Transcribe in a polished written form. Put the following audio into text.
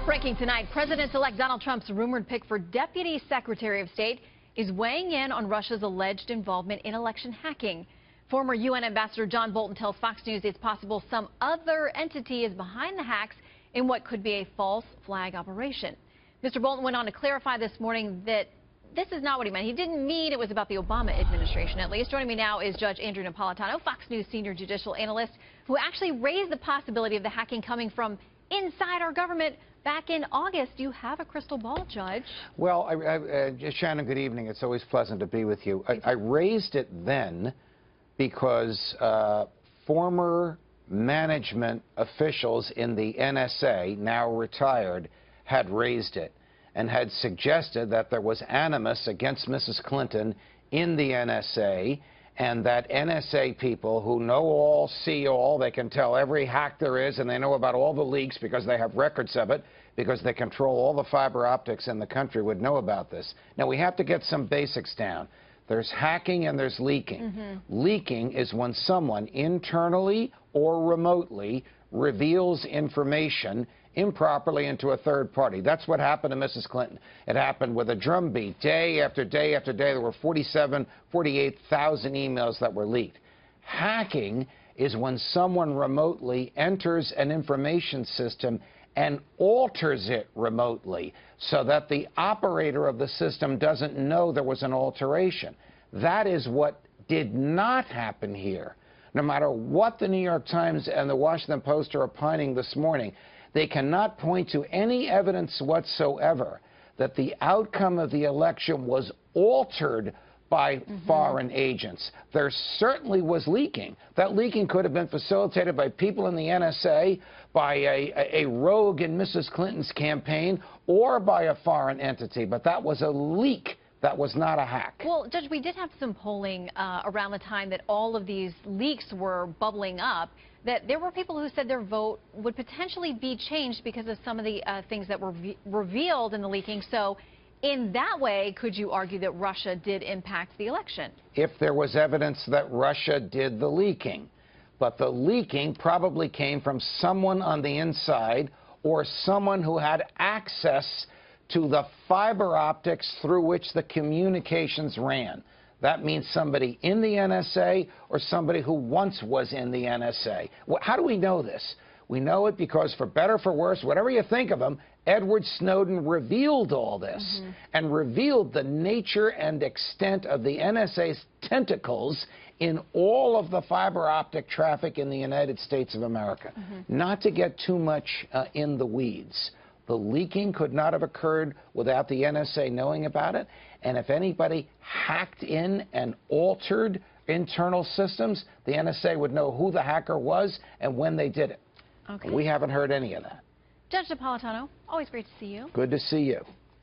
Breaking tonight, President-elect Donald Trump's rumored pick for Deputy Secretary of State is weighing in on Russia's alleged involvement in election hacking. Former UN Ambassador John Bolton tells Fox News it's possible some other entity is behind the hacks in what could be a false flag operation. Mr. Bolton went on to clarify this morning that this is not what he meant. He didn't mean it was about the Obama administration, at least. Joining me now is Judge Andrew Napolitano, Fox News senior judicial analyst, who actually raised the possibility of the hacking coming from inside our government back in August. Do you have a crystal ball, Judge? Well, Shannon, good evening. It's always pleasant to be with you. I raised it then because former management officials in the NSA, now retired, had raised it and had suggested that there was animus against Mrs. Clinton in the NSA, and that NSA people who know all, see all, they can tell every hack there is, and they know about all the leaks because they have records of it, because they control all the fiber optics in the country, would know about this. Now, we have to get some basics down. There's hacking and there's leaking. Leaking is when someone internally or remotely reveals information improperly into a third party. That's what happened to Mrs. Clinton. It happened with a drumbeat. Day after day after day, there were 48,000 emails that were leaked. Hacking is when someone remotely enters an information system and alters it remotely so that the operator of the system doesn't know there was an alteration. That is what did not happen here. No matter what the New York Times and the Washington Post are opining this morning, they cannot point to any evidence whatsoever that the outcome of the election was altered by foreign agents. There certainly was leaking. That leaking could have been facilitated by people in the NSA, by a rogue in Mrs. Clinton's campaign, or by a foreign entity. But that was a leak. That was not a hack. Well, Judge, we did have some polling around the time that all of these leaks were bubbling up, that there were people who said their vote would potentially be changed because of some of the things that were revealed in the leaking. So in that way, could you argue that Russia did impact the election? If there was evidence that Russia did the leaking. But the leaking probably came from someone on the inside or someone who had access to the fiber optics through which the communications ran. That means somebody in the NSA or somebody who once was in the NSA. Well, how do we know this? We know it because, for better or for worse, whatever you think of him, Edward Snowden revealed all this and revealed the nature and extent of the NSA's tentacles in all of the fiber optic traffic in the United States of America. Not to get too much in the weeds. The leaking could not have occurred without the NSA knowing about it. And if anybody hacked in and altered internal systems, the NSA would know who the hacker was and when they did it. Okay. We haven't heard any of that. Judge Napolitano, always great to see you. Good to see you.